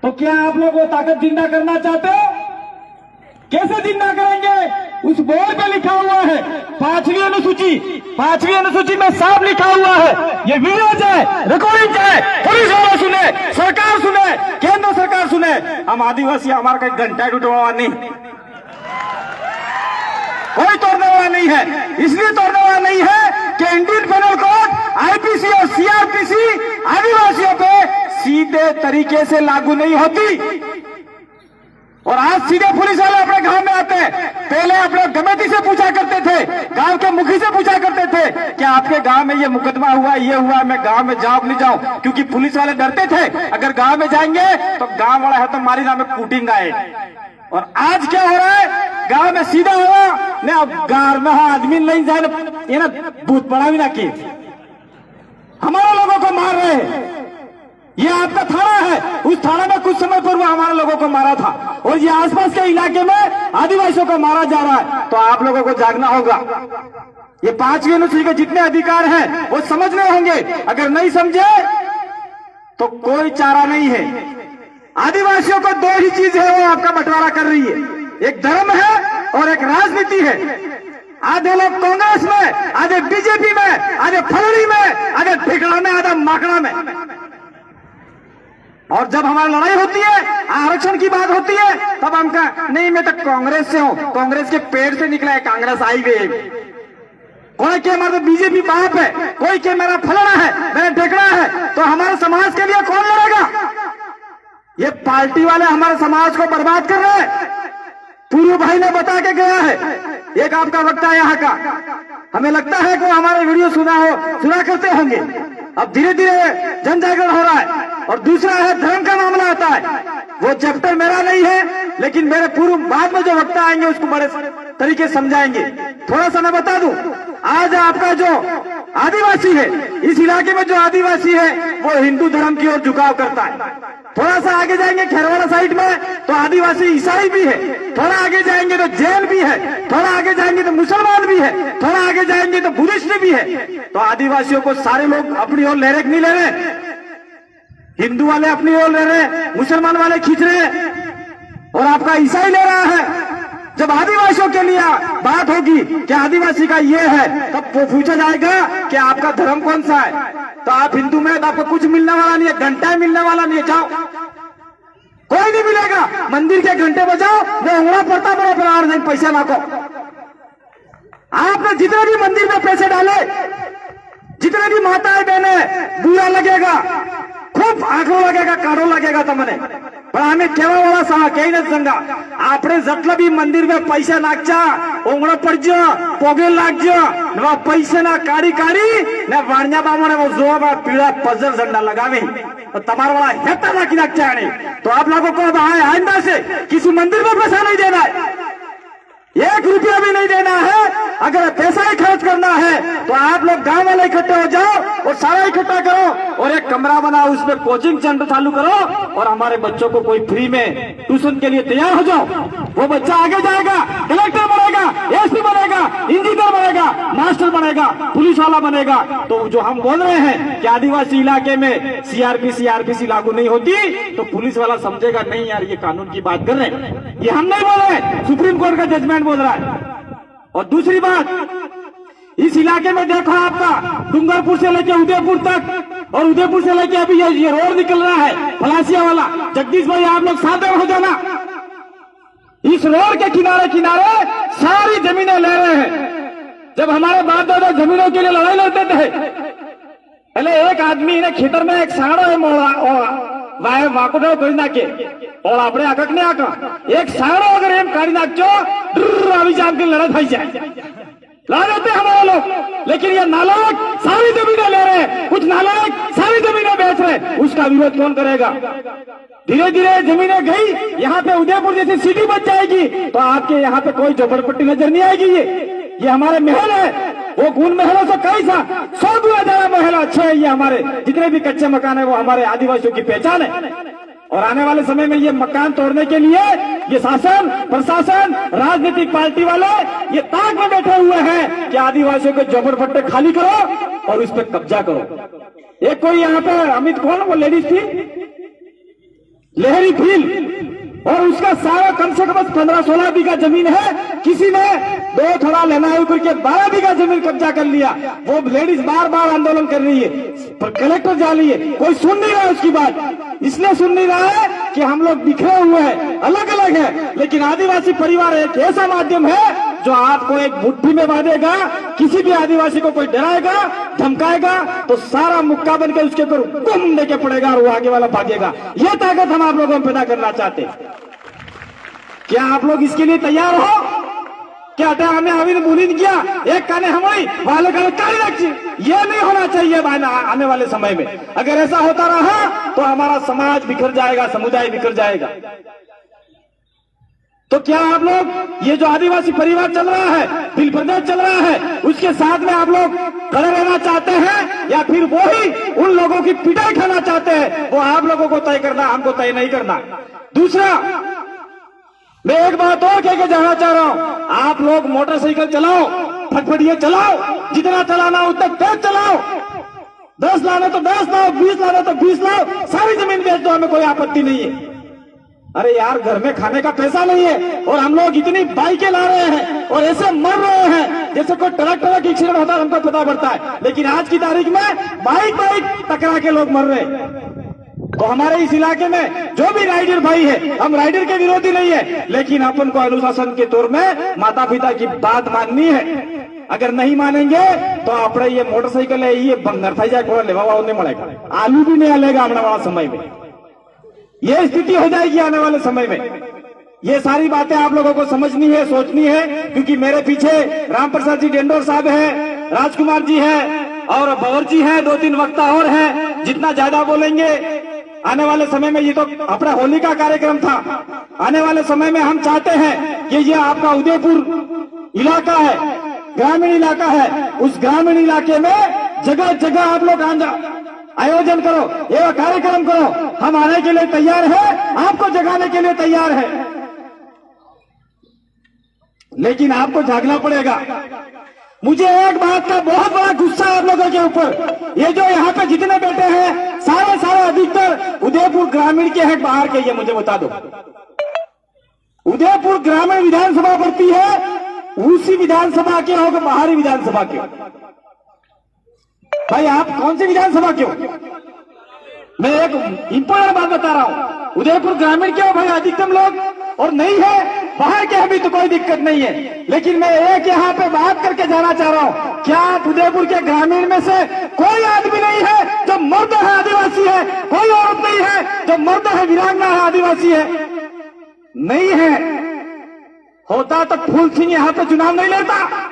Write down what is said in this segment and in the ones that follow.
तो क्या आप लोग वो ताकत जिंदा करना चाहते हो? कैसे जिंदा करेंगे? उस बोर्ड पे लिखा हुआ है पांचवी अनुसूची में साफ लिखा हुआ है, ये वीडियो है, रिकॉर्डिंग है, पुलिस वाले सुने, सरकार सुने, केंद्र सरकार सुने, हम आदिवासी हमारा कहीं घंटा टूटने वाला नहीं, कोई तोड़ने वाला नहीं है। इसलिए तोड़ने वाला नहीं है कि इंडियन पेनल कोड, आईपीसी और सीआरपीसी आदिवासियों पे सीधे तरीके से लागू नहीं होती। और आज सीधे पुलिस वाले अपने गांव में आते हैं। पहले अपने कमेटी से पूछा करते थे, गांव के मुखी से पूछा करते थे कि आपके गांव में ये मुकदमा हुआ, ये हुआ, मैं गांव में जाऊं नहीं जाऊं, क्योंकि पुलिस वाले डरते थे अगर गांव में जाएंगे तो गांव वाला है तो मारी नाम में कूटिंग आए। और आज क्या हो रहा है, गांव में सीधा हुआ न, अब गांव में आदमी नहीं जाए ये ना भूत पड़ा भी ना कि हमारे लोगों को मार रहे हैं। ये आपका थाना है, उस थाना में कुछ समय पूर्व हमारे लोगों को मारा था और ये आसपास के इलाके में आदिवासियों को मारा जा रहा है। तो आप लोगों को जागना होगा। ये पांचवी अनुसूची के जितने अधिकार हैं वो समझने होंगे। अगर नहीं समझे तो कोई चारा नहीं है। आदिवासियों को दो ही चीज है वो आपका बंटवारा कर रही है, एक धर्म है और एक राजनीति है। आधे लोग कांग्रेस में, आधे बीजेपी में, आधे फलड़ी में, आधे ठेकड़ा में, आधा माकड़ा में। और जब हमारी लड़ाई होती है, आरक्षण की बात होती है, तब हम कहा नहीं मैं तो कांग्रेस से हूं, कांग्रेस के पेड़ से निकला है, कांग्रेस आई गई। कोई के हमारा तो बीजेपी बाप है, कोई के मेरा फलड़ा है, मेरा ठेकड़ा है। तो हमारे समाज के लिए कौन लड़ेगा? ये पार्टी वाले हमारे समाज को बर्बाद कर रहे हैं। पूर्व भाई ने बता के गया है, एक आपका वक्ता है यहाँ का, हमें लगता है कि हमारे वीडियो सुना करते होंगे। अब धीरे धीरे जन जागरण हो रहा है। और दूसरा है धर्म का मामला आता है, वो चैप्टर मेरा नहीं है, लेकिन मेरे पूर्व बाद में जो वक्ता आएंगे उसको बड़े तरीके समझाएंगे। थोड़ा सा मैं बता दूं, आज आपका जो आदिवासी है, इस इलाके में जो आदिवासी है वो हिंदू धर्म की ओर झुकाव करता है। थोड़ा सा आगे जाएंगे खेरवाड़ा साइड में तो आदिवासी ईसाई भी है, थोड़ा आगे जाएंगे तो जैन भी है, थोड़ा आगे जाएंगे तो मुसलमान भी है, थोड़ा आगे जाएंगे तो बुद्धिस्ट भी है। तो आदिवासियों को सारे लोग अपनी ओर ले रहे नहीं ले रहे, हिंदू वाले अपनी ओर ले रहे, मुसलमान वाले खींच रहे और आपका ईसाई ले रहा है। जब आदिवासियों के लिए बात होगी कि आदिवासी का ये है, तब वो पूछा जाएगा कि आपका धर्म कौन सा है। तो आप हिंदू में तो आपको कुछ मिलने वाला नहीं है, घंटा मिलने वाला नहीं है, जाओ कोई नहीं मिलेगा। मंदिर के घंटे बजाओ, वो उंगला पड़ता बड़ा प्राण नहीं, पैसे लाको। आपने जितने भी मंदिर में पैसे डाले, जितने भी माताएं बहने, बुरा लगेगा, खूब आंखों लगेगा, काढ़ो लगेगा तमने, पण आम्ही केव्हा सहा काही नाही सांगा। आपणे जटलं बी मंदिर में पैसे नागचा, ओंगळं पडजो, पोगे लागजो, नवा पैसे ना काढ़ी ने वाणिया बामणे वो जो पीड़ा पजर झंडा लगावे तो तमारा वाला हेता नाकी नागचा आने। तो आप लोगों को अब आइंदा से किसी मंदिर में पैसा नहीं देना है, 1 रुपया भी नहीं देना है। अगर पैसा ही खर्च करना है तो आप लोग गांव वाले इकट्ठे हो जाओ और सारा इकट्ठा करो और एक कमरा बनाओ, उसमें कोचिंग सेंटर चालू करो और हमारे बच्चों को कोई फ्री में ट्यूशन के लिए तैयार हो जाओ। वो बच्चा आगे जाएगा, कलेक्टर बनेगा, एसपी बनेगा, इंजीनियर बनेगा, मास्टर बनेगा, पुलिस वाला बनेगा। तो जो हम बोल रहे हैं कि आदिवासी इलाके में सीआरपीसी लागू नहीं होती, तो पुलिस वाला समझेगा नहीं यार ये कानून की बात कर रहे हैं, ये हम नहीं बोल रहे, सुप्रीम कोर्ट का जजमेंट बोल रहा है। और दूसरी बात, इस इलाके में देखो आपका डूंगरपुर से लेकर उदयपुर तक और उदयपुर से लेकर अभी ये रोड निकल रहा है फलासिया वाला, जगदीश भाई आप लोग सावधान हो जाना। इस रोड के किनारे किनारे सारी जमीनें ले रहे हैं। जब हमारे बाप दादा जमीनों के लिए लड़ाई लड़ते थे, पहले एक आदमी ने खेतर में एक साड़ो है मोड़ा वाकुडो કરી નાખે और આપણે આગળ ને આગળ एक साड़ो अगर एम काढ़ी नाखो अभी जाम के लड़ाई થઈ જાય, ला देते हमारे लोग। लेकिन ये नालायक सारी जमीनें ले रहे हैं, कुछ नालायक सारी जमीनें बेच रहे, उसका विरोध कौन करेगा? धीरे धीरे जमीनें गई, यहाँ पे उदयपुर जैसी सिटी बच जाएगी तो आपके यहाँ पे कोई झोपड़पट्टी नजर नहीं आएगी। ये हमारे महल है, वो गुण महलों से कई 100 गुना ज्यादा महल अच्छे हैं। ये हमारे जितने भी कच्चे मकान है वो हमारे आदिवासियों की पहचान है। और आने वाले समय में ये मकान तोड़ने के लिए ये शासन प्रशासन राजनीतिक पार्टी वाले ये ताक में बैठे हुए हैं कि आदिवासियों के झोपड़पट्टे खाली करो और उस पर कब्जा करो। एक कोई यहाँ पे अमित कौन वो लेडीज थी लहरी फील्ड, और उसका सारा कम से कम 15-16 बीघा जमीन है। किसी ने 2 थोड़ा लेना है करके 12 बीघा जमीन कब्जा कर लिया। वो लेडीज बार बार आंदोलन कर रही है, पर कलेक्टर जा रही है, कोई सुन नहीं रहा है उसकी बात। इसलिए सुन नहीं रहा है कि हम लोग बिखरे हुए हैं, अलग अलग है, लेकिन आदिवासी परिवार एक ऐसा माध्यम है जो आपको एक मुट्ठी में बांधेगा। किसी भी आदिवासी को कोई डराएगा, धमकाएगा तो सारा मुक्का बन के उसके ऊपर गुम देके पड़ेगा और वो आगे वाला भागेगा। ये ताकत हम आप लोगों में पैदा करना चाहते हैं। क्या आप लोग इसके लिए तैयार हो? क्या हमें अभी बोली किया एक काने हमारी वाले काने काली रखी, ये नहीं होना चाहिए आने वाले समय में। अगर ऐसा होता रहा तो हमारा समाज बिखर जाएगा, समुदाय बिखर जाएगा। तो क्या आप लोग ये जो आदिवासी परिवार चल रहा है, बिल प्रदेश चल रहा है, उसके साथ में आप लोग खड़े रहना चाहते हैं या फिर वो ही उन लोगों की पिटाई खाना चाहते हैं? वो आप लोगों को तय करना, हमको तय नहीं करना। दूसरा, मैं एक बात और कह के जाना चाह रहा हूं, आप लोग मोटरसाइकिल चलाओ, फटफटिए चलाओ, जितना चलाना उतना तेज चलाओ। 10 लाना तो 10 लाओ, 20 लाना तो 20 लाओ, सारी जमीन बेच दो, हमें कोई आपत्ति नहीं है। अरे यार, घर में खाने का पैसा नहीं है और हम लोग इतनी बाइकें ला रहे हैं और ऐसे मर रहे हैं जैसे कोई ट्रक एक्सीडेंट होता है, हमको पता पड़ता है। लेकिन आज की तारीख में बाइक टकरा के लोग मर रहे हैं। तो हमारे इस इलाके में जो भी राइडर भाई है, हम राइडर के विरोधी नहीं है, लेकिन अपन को अनुशासन के तौर में माता पिता की बात माननी है। अगर नहीं मानेंगे तो अपने ये मोटरसाइकिल है, ये बंगर था जाए लेवा नहीं मिलेगा, आलू भी नहीं आलेगा आने वाला समय में। ये स्थिति हो जाएगी आने वाले समय में। ये सारी बातें आप लोगों को समझनी है, सोचनी है, क्योंकि मेरे पीछे राम प्रसाद जी डेंडोर साहब है, राजकुमार जी है और बवर जी है, 2-3 वक्ता और हैं। जितना ज्यादा बोलेंगे आने वाले समय में, ये तो अपना होली का कार्यक्रम था, आने वाले समय में हम चाहते हैं कि ये आपका उदयपुर इलाका है, ग्रामीण इलाका है, उस ग्रामीण इलाके में जगह जगह आप लोग आयोजन करो, ये कार्यक्रम करो। हम आने के लिए तैयार है, आपको जगाने के लिए तैयार है, लेकिन आपको जागना पड़ेगा। मुझे एक बात का बहुत बड़ा गुस्सा है आप लोगों के ऊपर। ये जो यहाँ पे जितने बैठे हैं सारे अधिकतर उदयपुर ग्रामीण के हैं, बाहर के? ये मुझे बता दो, उदयपुर ग्रामीण विधानसभा पड़ती है, उसी विधानसभा के हो, बाहरी विधानसभा के? भाई आप कौन सी विधानसभा के हो? मैं एक इंपॉर्टेंट बात बता रहा हूं, उदयपुर ग्रामीण के हो भाई अधिकतम लोग, और नहीं है बाहर के भी तो कोई दिक्कत नहीं है। लेकिन मैं एक यहाँ पे बात करके जाना चाह रहा हूं, क्या उदयपुर के ग्रामीण में से कोई आदमी नहीं है जो मर्द है आदिवासी है? कोई औरत नहीं है जो मर्द है वीरांगना है आदिवासी है? नहीं है। होता तो फूल सिंह यहाँ पे चुनाव नहीं लड़ता।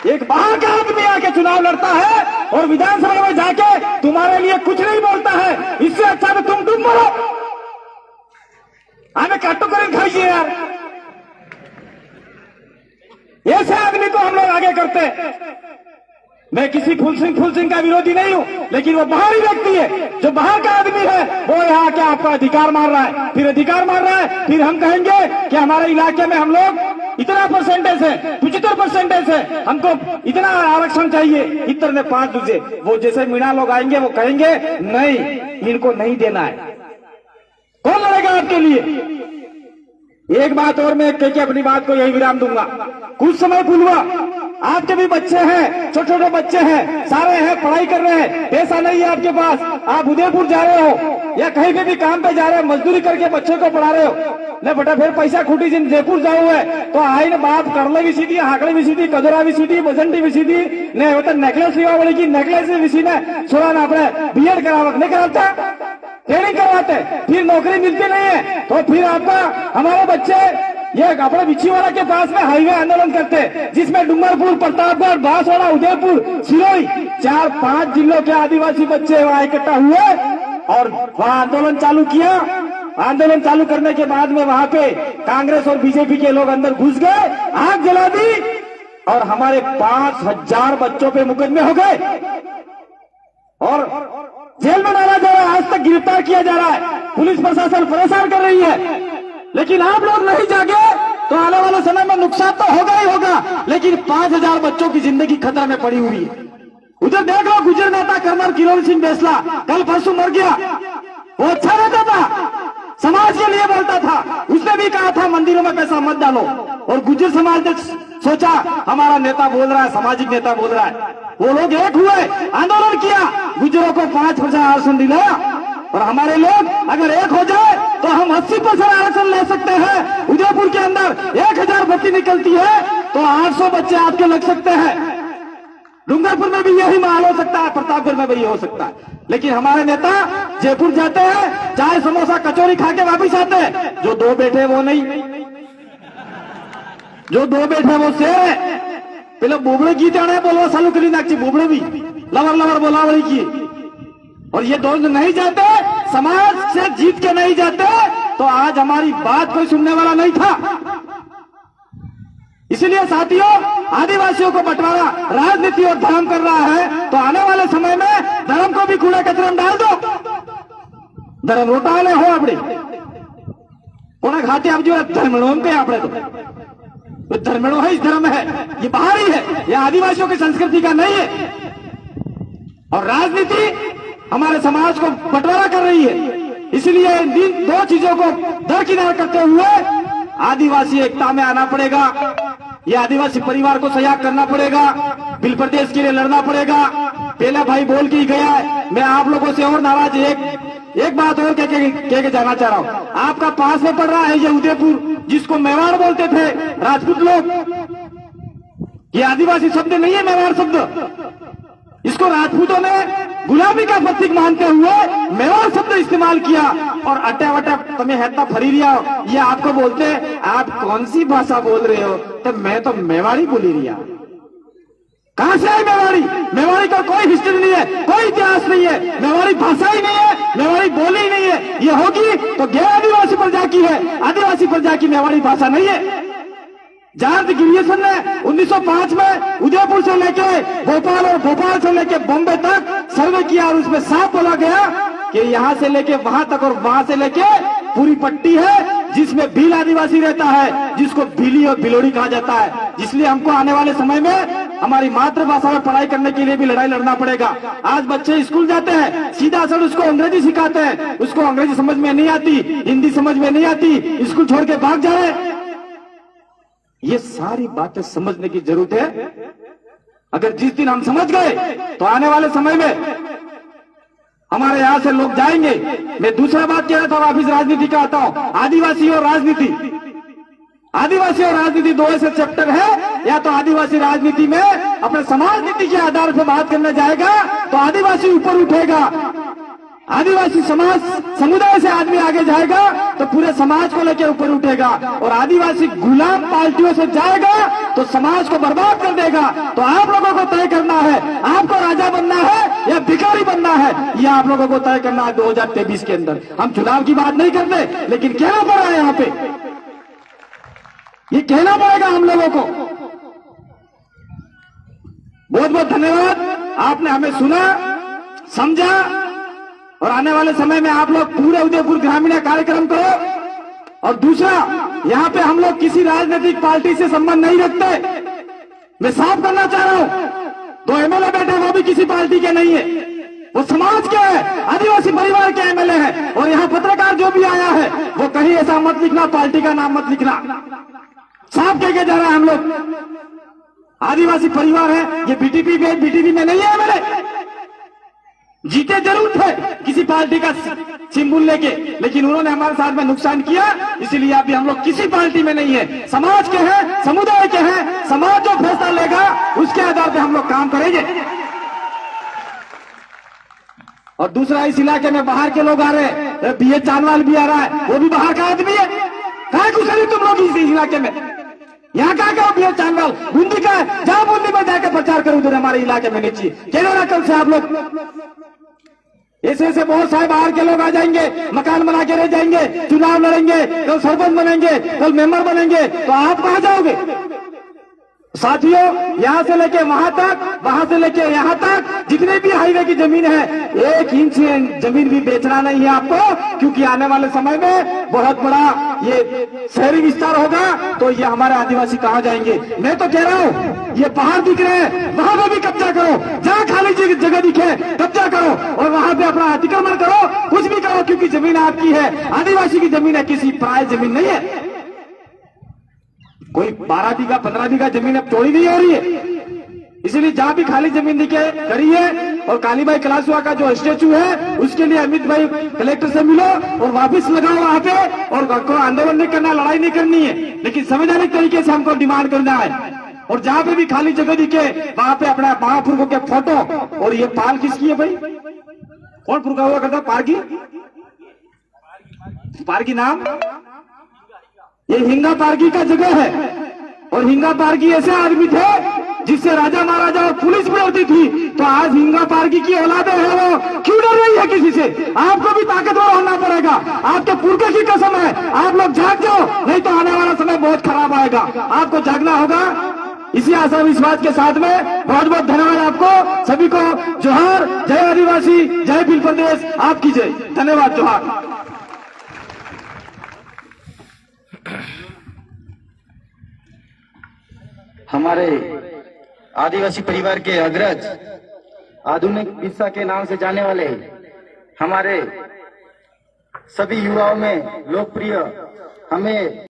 एक बाहर का आदमी आके चुनाव लड़ता है और विधानसभा में जाके तुम्हारे लिए कुछ नहीं बोलता है। इससे अच्छा तो तुम बोलो, हमें काटो करें खाइए यार। ऐसे आदमी को हम लोग आगे करते। मैं किसी फूल सिंह का विरोधी नहीं हूं, लेकिन वो बाहरी व्यक्ति है, जो बाहर का आदमी है, वो यहाँ के आपका अधिकार मार रहा है, फिर अधिकार मार रहा है, फिर हम कहेंगे कि हमारे इलाके में हम लोग इतना परसेंटेज है, 75% है, हमको इतना आरक्षण चाहिए, इतर ने 5 दूजे। वो जैसे मीणा लोग आएंगे वो कहेंगे नहीं, इनको नहीं देना है। कौन लड़ेगा आपके लिए? एक बात और मैं कह के अपनी बात को यही विराम दूंगा। कुछ समय पूर्व आपके भी बच्चे हैं, छोटे छोटे बच्चे हैं, सारे हैं, पढ़ाई कर रहे हैं, पैसा नहीं है आपके पास, आप उदयपुर जा रहे हो या कहीं पे भी काम पे जा रहे हो, मजदूरी करके बच्चे को पढ़ा रहे हो, ने बेटा फिर पैसा खूटी जिन जयपुर जाओ है तो आई ने बाप करले भी सीधी, हाकड़े भी सीधी, कदरा भी सीधी, बजंटी भी सीधी ने होता नेकलेस लेवा पड़ेगी, नेकलेस भी सीधे छोड़ा ना अपने बीएड करावत नहीं कराता, ट्रेनिंग करवाते, फिर नौकरी मिलती नहीं है, तो फिर आपका हमारे बच्चे ये अपने बिछीवाड़ा के पास में हाईवे आंदोलन करते, जिसमें डूंगरपुर, प्रतापगढ़, बांसवाड़ा, उदयपुर, सिरोही 4-5 जिलों के आदिवासी बच्चे वहां इकट्ठा हुए और वहां आंदोलन चालू किया। आंदोलन चालू करने के बाद में वहां पे कांग्रेस और बीजेपी के लोग अंदर घुस गए, आग जला दी और हमारे 5000 बच्चों पे मुकदमे हो गए और जेल में डाला जा रहा है। आज तक गिरफ्तार किया जा रहा है, पुलिस प्रशासन परेशान कर रही है। लेकिन आप लोग नहीं जागे तो आने वाले समय में नुकसान तो होगा ही होगा, लेकिन 5000 बच्चों की जिंदगी खतरा में पड़ी हुई है। उधर देख लो, गुजर नेता कर्नल किरोड़ी सिंह बेसला कल परसों मर गया। वो अच्छा रहता था, समाज के लिए बोलता था। उसने भी कहा था मंदिरों में पैसा मत डालो, और गुजर समाज ने सोचा हमारा नेता बोल रहा है, सामाजिक नेता बोल रहा है। वो लोग एक हुए, आंदोलन किया, गुजरों को 5% आरक्षण दिलाया। और हमारे लोग अगर एक हो जाए तो हम 80% आरक्षण ले सकते हैं। उदयपुर के अंदर 1000 भर्ती निकलती है तो 800 बच्चे आपके लग सकते हैं। डूंगरपुर में भी यही माहौल हो सकता है, प्रतापगढ़ में भी ये हो सकता है। लेकिन हमारे नेता जयपुर जाते हैं, चाय समोसा कचौरी खा के वापिस आते हैं। जो 2 बैठे वो नहीं, जो 2 बैठे वो शेर है। पहले बोबड़े गीत आने बोलवा चालू करी नाची, बोबड़े भी लवर लवर बोलावड़ी की। और ये 2 नहीं जाते, समाज से जीत के नहीं जाते, तो आज हमारी बात कोई सुनने वाला नहीं था। इसलिए साथियों, आदिवासियों को बंटवारा राजनीति और धर्म कर रहा है, तो आने वाले समय में धर्म को भी कूड़ा कचरे में डाल दो। धर्म रोटाले हो अपने कोना घाटे आप जो धर्मणों के आपने तो धर्मणों है, इस धर्म है, ये बाहरी है, ये आदिवासियों की संस्कृति का नहीं है। और राजनीति हमारे समाज को बंटवारा कर रही है। इसलिए इन 2 चीजों को दरकिनार करते हुए आदिवासी एकता में आना पड़ेगा। ये आदिवासी परिवार को सहयोग करना पड़ेगा, बिल प्रदेश के लिए लड़ना पड़ेगा। पहला भाई बोल के ही गया है, मैं आप लोगों से और नाराज एक बात और कह के जाना चाह रहा हूं। आपका पास में पड़ रहा है ये उदयपुर, जिसको मेवाड़ बोलते थे राजपूत लोग। ये आदिवासी शब्द नहीं है, मेवाड़ शब्द। इसको राजपूतों ने गुलामी का प्रतीक मानते हुए मेवाड़ शब्द इस्तेमाल किया। और अट्टा वट्टा तुम्हें हेता फरी रिया हो, ये आपको बोलते हैं आप कौन सी भाषा बोल रहे हो, तो मैं तो मेवाड़ी बोली रिया। कहां से आई मेवाड़ी? मेवाड़ी का कोई हिस्ट्री नहीं है, कोई इतिहास नहीं है, मेवाड़ी भाषा ही नहीं है, मेवाड़ी बोली ही नहीं है। ये होगी तो गैर आदिवासी प्रजा की है, आदिवासी प्रजा की मेवाड़ी भाषा नहीं है। जॉर्ज गिरियसन ने 1905 में उदयपुर से लेके भोपाल और भोपाल से लेके बॉम्बे तक सर्वे किया, और उसमें साफ बोला गया कि यहां से लेके वहां तक और वहां से लेके पूरी पट्टी है जिसमें भील आदिवासी रहता है, जिसको भीली और भिलोड़ी कहा जाता है। इसलिए हमको आने वाले समय में हमारी मातृभाषा में पढ़ाई करने के लिए भी लड़ाई लड़ना पड़ेगा। आज बच्चे स्कूल जाते हैं, सीधा असर उसको अंग्रेजी सिखाते हैं, उसको अंग्रेजी समझ में नहीं आती, हिंदी समझ में नहीं आती, स्कूल छोड़ के भाग जाए। ये सारी बातें समझने की जरूरत है। अगर जिस दिन हम समझ गए तो आने वाले समय में हमारे यहां से लोग जाएंगे। मैं दूसरा बात कह रहा था, वापिस राजनीति का आता हूं। आदिवासी और राजनीति, आदिवासी और राजनीति 2 ऐसे चैप्टर है। या तो आदिवासी राजनीति में अपने समाज नीति के आधार पर बात करने जाएगा तो आदिवासी ऊपर उठेगा, आदिवासी समाज समुदाय से आदमी आगे जाएगा तो पूरे समाज को लेकर ऊपर उठेगा। और आदिवासी गुलाम पार्टियों से जाएगा तो समाज को बर्बाद कर देगा। तो आप लोगों को तय करना है, आपको राजा बनना है या भिखारी बनना है, यह आप लोगों को तय करना है 2023 के अंदर। हम चुनाव की बात नहीं करते, लेकिन कहना पड़ रहा है यहाँ पे, ये कहना पड़ेगा हम लोगों को। बहुत बहुत धन्यवाद, आपने हमें सुना, समझा। और आने वाले समय में आप लोग पूरे उदयपुर ग्रामीण कार्यक्रम करो। और दूसरा, यहाँ पे हम लोग किसी राजनीतिक पार्टी से संबंध नहीं रखते। मैं साफ करना चाह रहा हूँ, 2 एमएलए बैठे वो भी किसी पार्टी के नहीं है, वो समाज के है, आदिवासी परिवार के एमएलए है। और यहाँ पत्रकार जो भी आया है वो कहीं ऐसा मत लिखना, पार्टी का नाम मत लिखना, साफ कह के जा रहा है। हम लोग आदिवासी परिवार है, ये बीटीपी में नहीं है एमएलए। जीते जरूर थे किसी पार्टी का सिंबल लेके, लेकिन उन्होंने हमारे साथ में नुकसान किया। इसीलिए अभी हम लोग किसी पार्टी में नहीं है, समाज के हैं, समुदाय के हैं। समाज जो फैसला लेगा उसके आधार पर हम लोग काम करेंगे। और दूसरा, इस इलाके में बाहर के लोग आ रहे हैं, बीए चांदवाल भी आ रहा है, वो भी बाहर का आदमी है। कहा घुसे तुम लोग इस इलाके में? यहाँ का बीए चांदवाल बूंदी का है, जहां बूंदी में जाकर प्रचार करो, उधर हमारे इलाके में नीचे कहना कल से आप लोग ऐसे बहुत सारे बाहर के लोग आ जाएंगे, मकान बना के रह जाएंगे, चुनाव लड़ेंगे, कल सरपंच बनेंगे, कल मेंबर बनेंगे, तो आप कहां जाओगे? साथियों, यहां से लेके वहां तक, वहां से लेके यहां तक जितने भी हाईवे की जमीन है 1 इंच जमीन भी बेचना नहीं है आपको, क्योंकि आने वाले समय में बहुत बड़ा ये शहरी विस्तार होगा तो ये हमारे आदिवासी कहाँ जाएंगे। मैं तो कह रहा हूँ ये पहाड़ दिख रहे हैं वहां पे भी कब्जा करो, जहाँ खाली जगह दिखे कब्जा करो और वहां पे अपना अतिक्रमण करो, कुछ भी करो, क्योंकि जमीन आपकी है, आदिवासी की जमीन है, किसी पराय जमीन नहीं है। कोई 12 बीघा 15 बीघा जमीन अब चोरी नहीं हो रही है, इसलिए जहां भी खाली जमीन दिखे करिए। और कालीबाई कलासुआ का जो स्टेचू है उसके लिए अमित भाई कलेक्टर से मिलो और वापस लगाओ वहां पे, और आंदोलन नहीं करना, लड़ाई नहीं करनी है, लेकिन संवैधानिक तरीके से हमको डिमांड करना है। और जहां पे भी खाली जगह दिखे वहां पे अपना महापुरुषों के फोटो। और ये पाल किसकी है भाई, कौन पुरखा हुआ करता पारगी, पारगी नाम, ये हिंगा पारगी का जगह है। और हिंगा पारगी ऐसे आदमी थे जिससे राजा महाराजा और पुलिस भी होती थी, तो आज हिंगा पारगी की औलादे है वो क्यों डर रही है किसी से। आपको भी ताकतवर होना पड़ेगा, आपके पुरखे की कसम है, आप लोग जाग जाओ, नहीं तो आने वाला समय बहुत खराब आएगा, आपको जागना होगा। इसी आशा विश्वास के साथ में बहुत बहुत धन्यवाद आपको सभी को। जोहार, जय आदिवासी, जय भील प्रदेश, आपकी जय, धन्यवाद, जोहार। हमारे आदिवासी परिवार के अग्रज, आधुनिक बिरसा के नाम से जाने वाले हमारे सभी युवाओं में लोकप्रिय, हमें